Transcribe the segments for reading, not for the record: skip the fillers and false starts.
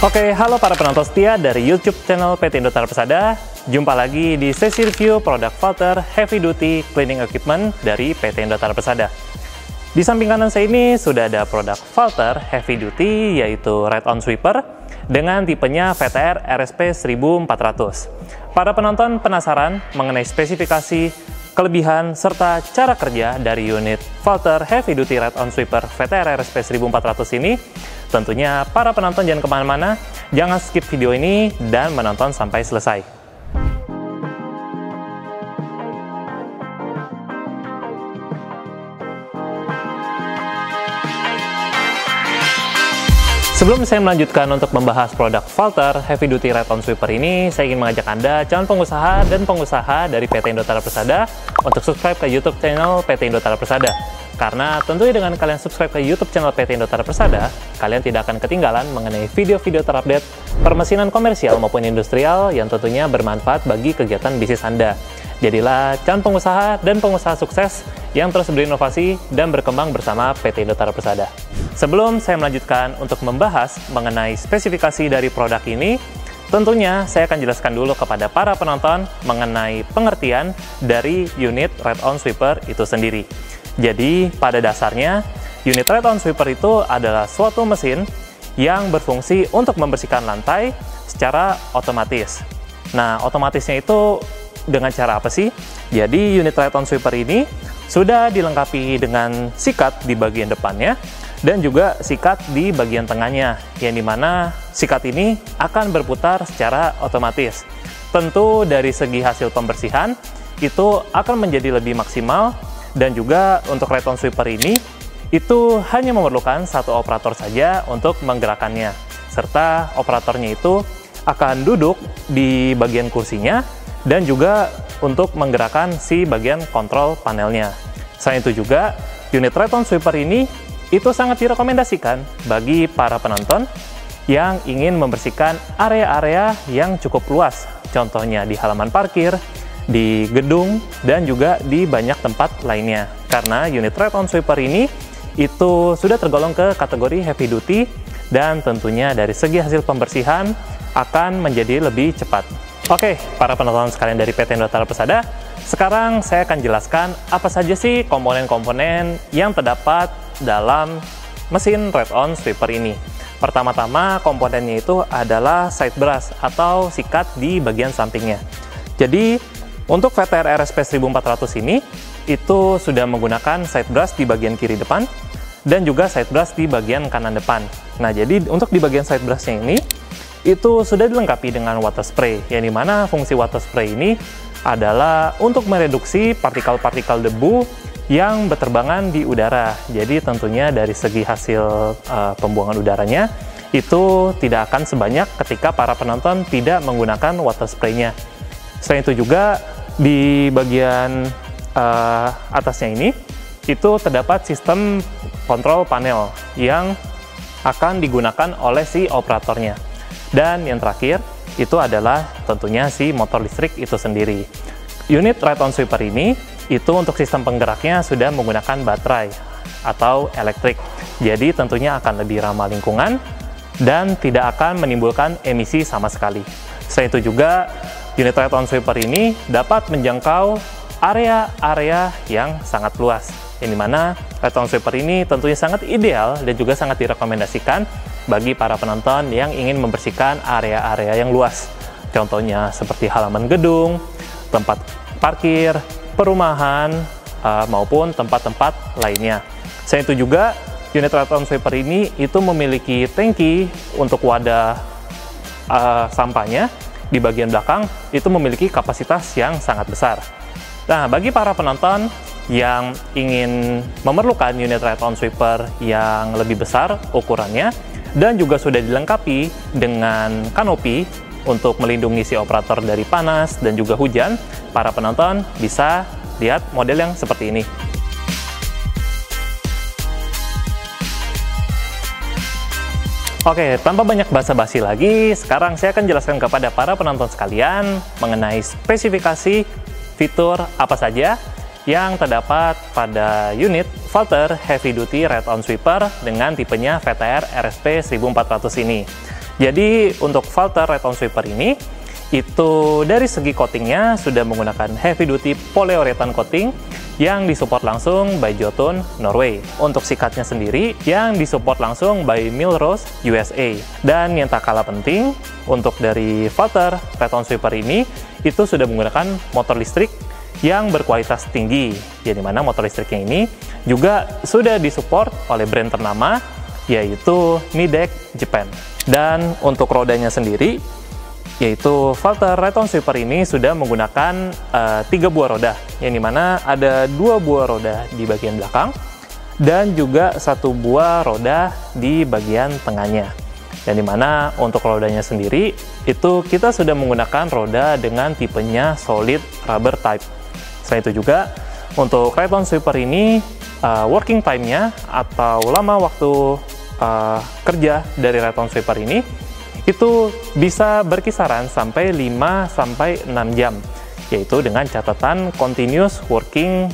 Oke, halo para penonton setia dari YouTube channel PT Indotara Persada. Jumpa lagi di sesi review produk filter Heavy Duty Cleaning Equipment dari PT Indotara Persada. Di samping kanan saya ini sudah ada produk filter Heavy Duty, yaitu Ride-On Sweeper dengan tipenya VTR RSP 1400. Para penonton penasaran mengenai spesifikasi, kelebihan, serta cara kerja dari unit filter Heavy Duty Ride-On Sweeper VTR RSP 1400 ini? Tentunya para penonton jangan kemana-mana, jangan skip video ini dan menonton sampai selesai. Sebelum saya melanjutkan untuk membahas produk filter Heavy Duty Ride-On Sweeper ini, saya ingin mengajak Anda, calon pengusaha dan pengusaha dari PT Indotara Persada, untuk subscribe ke YouTube channel PT Indotara Persada. Karena tentunya dengan kalian subscribe ke YouTube channel PT Indotara Persada, kalian tidak akan ketinggalan mengenai video-video terupdate permesinan komersial maupun industrial yang tentunya bermanfaat bagi kegiatan bisnis Anda. Jadilah calon pengusaha dan pengusaha sukses yang terus berinovasi dan berkembang bersama PT Indotara Persada. Sebelum saya melanjutkan untuk membahas mengenai spesifikasi dari produk ini, tentunya saya akan jelaskan dulu kepada para penonton mengenai pengertian dari unit Ride-On Sweeper itu sendiri. Jadi, pada dasarnya, unit Ride-On Sweeper itu adalah suatu mesin yang berfungsi untuk membersihkan lantai secara otomatis. Nah, otomatisnya itu dengan cara apa sih? Jadi, unit Ride-On Sweeper ini sudah dilengkapi dengan sikat di bagian depannya dan juga sikat di bagian tengahnya, yang dimana sikat ini akan berputar secara otomatis. Tentu dari segi hasil pembersihan, itu akan menjadi lebih maksimal. Dan juga untuk Ride-On Sweeper ini, itu hanya memerlukan satu operator saja untuk menggerakkannya. Serta operatornya itu akan duduk di bagian kursinya dan juga untuk menggerakkan si bagian kontrol panelnya. Selain itu juga, unit Ride-On Sweeper ini itu sangat direkomendasikan bagi para penonton yang ingin membersihkan area-area yang cukup luas. Contohnya di halaman parkir, di gedung, dan juga di banyak tempat lainnya. Karena unit Ride-On Sweeper ini itu sudah tergolong ke kategori heavy duty dan tentunya dari segi hasil pembersihan akan menjadi lebih cepat. Oke, para penonton sekalian dari PT Indotara Persada, sekarang saya akan jelaskan apa saja sih komponen-komponen yang terdapat dalam mesin Ride-On Sweeper ini. Pertama-tama komponennya itu adalah side brush atau sikat di bagian sampingnya. Jadi untuk VTR RSP 1400 ini, itu sudah menggunakan side brush di bagian kiri depan, dan juga side brush di bagian kanan depan. Nah, jadi untuk di bagian side brushnya ini, itu sudah dilengkapi dengan water spray, yang dimana fungsi water spray ini adalah untuk mereduksi partikel-partikel debu yang berterbangan di udara. Jadi tentunya dari segi hasil pembuangan udaranya, itu tidak akan sebanyak ketika para penonton tidak menggunakan water spray-nya. Selain itu juga, di bagian atasnya ini, itu terdapat sistem kontrol panel yang akan digunakan oleh si operatornya. Dan yang terakhir, itu adalah tentunya si motor listrik itu sendiri. Unit Ride-On Sweeper ini, itu untuk sistem penggeraknya sudah menggunakan baterai atau elektrik. Jadi tentunya akan lebih ramah lingkungan dan tidak akan menimbulkan emisi sama sekali. Selain itu juga, unit Ride-On Sweeper ini dapat menjangkau area-area yang sangat luas, yang dimana Ride-On Sweeper ini tentunya sangat ideal dan juga sangat direkomendasikan bagi para penonton yang ingin membersihkan area-area yang luas. Contohnya seperti halaman gedung, tempat parkir, perumahan, maupun tempat-tempat lainnya. Selain itu juga, unit Ride-On Sweeper ini itu memiliki tangki untuk wadah sampahnya. Di bagian belakang itu memiliki kapasitas yang sangat besar. Nah, bagi para penonton yang ingin memerlukan unit Ride-On Sweeper yang lebih besar ukurannya dan juga sudah dilengkapi dengan kanopi untuk melindungi si operator dari panas dan juga hujan, para penonton bisa lihat model yang seperti ini. Oke, tanpa banyak basa-basi lagi, sekarang saya akan jelaskan kepada para penonton sekalian mengenai spesifikasi fitur apa saja yang terdapat pada unit filter Heavy Duty Ride-On Sweeper dengan tipenya VTR RSP 1400 ini. Jadi untuk Valter Red-on Sweeper ini, itu dari segi coatingnya sudah menggunakan heavy duty polyurethane coating yang disupport langsung by Jotun Norway. Untuk sikatnya sendiri yang disupport langsung by Millrose USA. Dan yang tak kalah penting, untuk dari Valter Red-on Sweeper ini itu sudah menggunakan motor listrik yang berkualitas tinggi. Jadi mana motor listriknya ini juga sudah disupport oleh brand ternama yaitu Nidec Japan. Dan untuk rodanya sendiri, yaitu Valter Red-on Sweeper ini sudah menggunakan 3 buah roda, yang dimana ada 2 buah roda di bagian belakang dan juga 1 buah roda di bagian tengahnya. Dan dimana untuk rodanya sendiri itu kita sudah menggunakan roda dengan tipenya solid rubber type. Selain itu juga untuk Red-on Sweeper ini working time-nya atau lama waktu kerja dari Red-on Sweeper ini itu bisa berkisaran sampai 5-6 jam, yaitu dengan catatan continuous working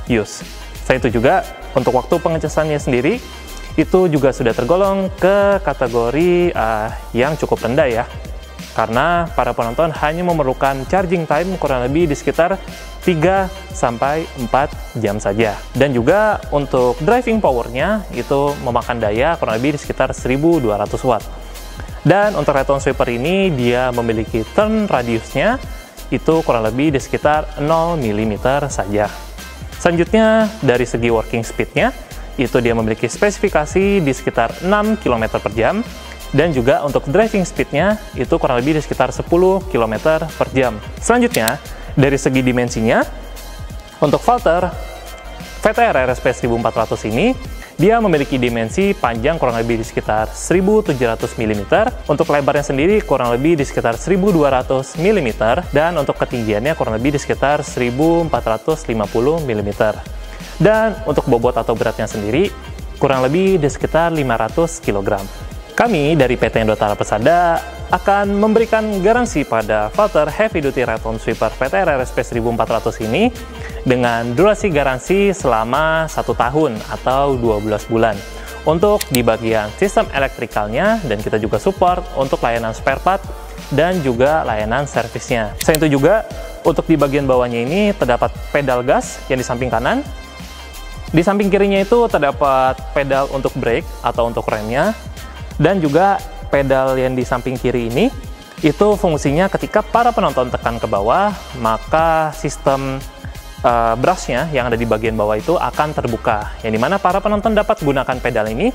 use. Selain itu juga untuk waktu pengecasannya sendiri itu juga sudah tergolong ke kategori yang cukup rendah ya, karena para penonton hanya memerlukan charging time kurang lebih di sekitar 3-4 jam saja. Dan juga untuk driving powernya itu memakan daya kurang lebih di sekitar 1200 watt. Dan untuk Red-on Sweeper ini dia memiliki turn radiusnya itu kurang lebih di sekitar 0 mm saja. Selanjutnya dari segi working speednya itu dia memiliki spesifikasi di sekitar 6 km per jam. Dan juga untuk driving speednya itu kurang lebih di sekitar 10 km per jam. Selanjutnya dari segi dimensinya untuk Valter VTR RSP 1400 ini dia memiliki dimensi panjang kurang lebih di sekitar 1700 mm, untuk lebarnya sendiri kurang lebih di sekitar 1200 mm, dan untuk ketinggiannya kurang lebih di sekitar 1450 mm. Dan untuk bobot atau beratnya sendiri kurang lebih di sekitar 500 kg. Kami dari PT Indotara Persada akan memberikan garansi pada Valter Heavy Duty Red-on Sweeper VTR RSP 1400 ini dengan durasi garansi selama 1 tahun atau 12 bulan untuk di bagian sistem elektrikalnya, dan kita juga support untuk layanan spare part dan juga layanan servisnya. Selain itu juga untuk di bagian bawahnya ini terdapat pedal gas yang di samping kanan. Di samping kirinya itu terdapat pedal untuk brake atau untuk remnya, dan juga pedal yang di samping kiri ini itu fungsinya ketika para penonton tekan ke bawah, maka sistem brushnya yang ada di bagian bawah itu akan terbuka, yang dimana para penonton dapat gunakan pedal ini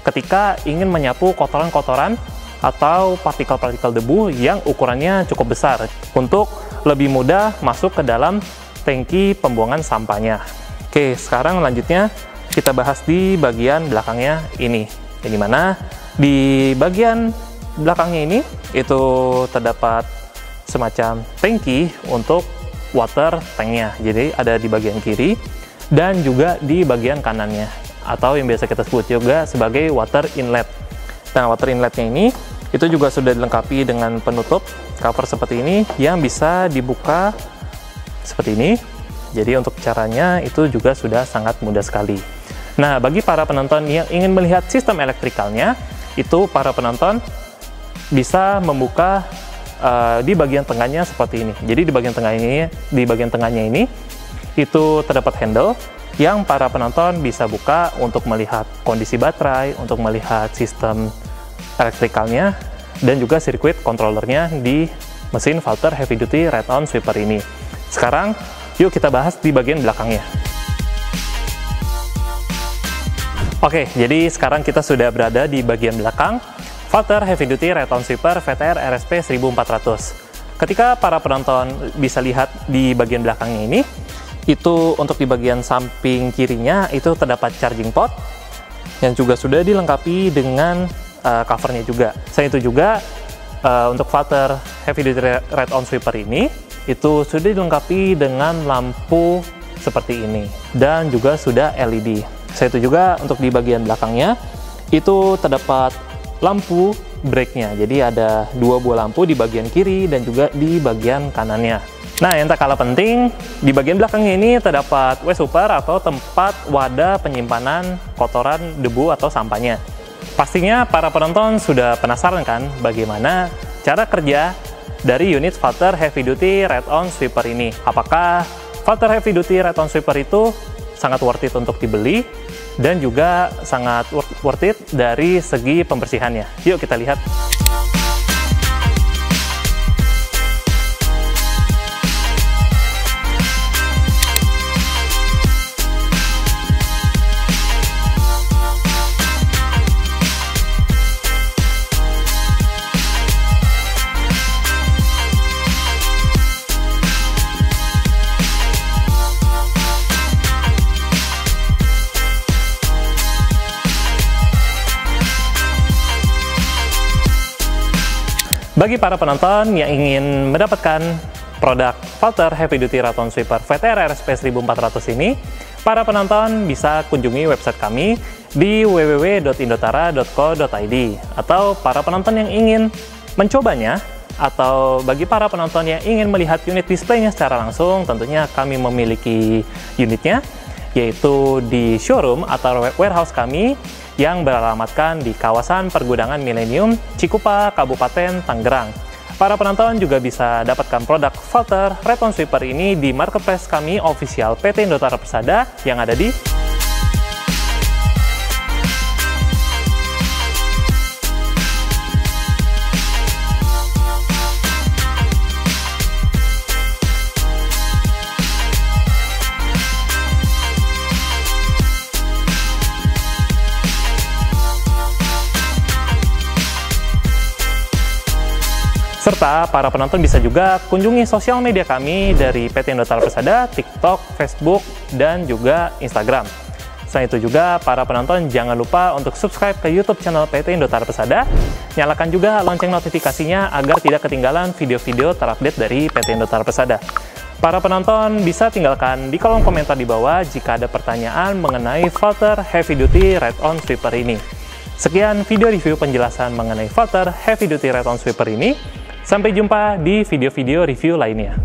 ketika ingin menyapu kotoran-kotoran atau partikel-partikel debu yang ukurannya cukup besar untuk lebih mudah masuk ke dalam tangki pembuangan sampahnya. Oke, sekarang lanjutnya kita bahas di bagian belakangnya ini, yang dimana di bagian belakangnya ini itu terdapat semacam tangki untuk water tanknya. Jadi ada di bagian kiri dan juga di bagian kanannya, atau yang biasa kita sebut juga sebagai water inlet. Nah, water inletnya ini itu juga sudah dilengkapi dengan penutup cover seperti ini yang bisa dibuka seperti ini. Jadi untuk caranya itu juga sudah sangat mudah sekali. Nah, bagi para penonton yang ingin melihat sistem elektrikalnya, itu para penonton bisa membuka di bagian tengahnya seperti ini. Jadi di bagian tengahnya ini itu terdapat handle yang para penonton bisa buka untuk melihat kondisi baterai, untuk melihat sistem elektrikalnya, dan juga sirkuit controllernya di mesin Valter Heavy Duty Red-on Sweeper ini. Sekarang yuk kita bahas di bagian belakangnya. Oke, jadi sekarang kita sudah berada di bagian belakang Valter Heavy Duty Red-on Sweeper VTR RSP 1400. Ketika para penonton bisa lihat di bagian belakangnya ini, itu untuk di bagian samping kirinya itu terdapat charging port yang juga sudah dilengkapi dengan covernya juga. Selain itu juga untuk Valter Heavy Duty Red-on Sweeper ini itu sudah dilengkapi dengan lampu seperti ini dan juga sudah LED. Selain itu juga untuk di bagian belakangnya itu terdapat lampu brake-nya. Jadi ada 2 buah lampu di bagian kiri dan juga di bagian kanannya. Nah, yang tak kalah penting, di bagian belakangnya ini terdapat waste hooper atau tempat wadah penyimpanan kotoran, debu atau sampahnya. Pastinya para penonton sudah penasaran kan bagaimana cara kerja dari unit Valter Heavy Duty Ride-On Sweeper ini. Apakah Valter Heavy Duty Ride-On Sweeper itu sangat worth it untuk dibeli dan juga sangat worth it dari segi pembersihannya? Yuk kita lihat. Bagi para penonton yang ingin mendapatkan produk Valter Heavy Duty Ride-On Sweeper VTR RSP 1400 ini, para penonton bisa kunjungi website kami di www.indotara.co.id, atau para penonton yang ingin mencobanya, atau bagi para penonton yang ingin melihat unit displaynya secara langsung, tentunya kami memiliki unitnya, yaitu di showroom atau warehouse kami yang beralamatkan di kawasan Pergudangan Milenium, Cikupa, Kabupaten Tangerang. Para penonton juga bisa dapatkan produk Valter Ride-On Sweeper ini di marketplace kami official PT Indotara Persada yang ada di serta para penonton bisa juga kunjungi sosial media kami dari PT Indotara Persada, TikTok, Facebook, dan juga Instagram. Selain itu juga, para penonton jangan lupa untuk subscribe ke YouTube channel PT Indotara Persada. Nyalakan juga lonceng notifikasinya agar tidak ketinggalan video-video terupdate dari PT Indotara Persada. Para penonton bisa tinggalkan di kolom komentar di bawah jika ada pertanyaan mengenai Valter Heavy Duty Ride-On Sweeper ini. Sekian video review penjelasan mengenai Valter Heavy Duty Ride-On Sweeper ini. Sampai jumpa di video-video review lainnya.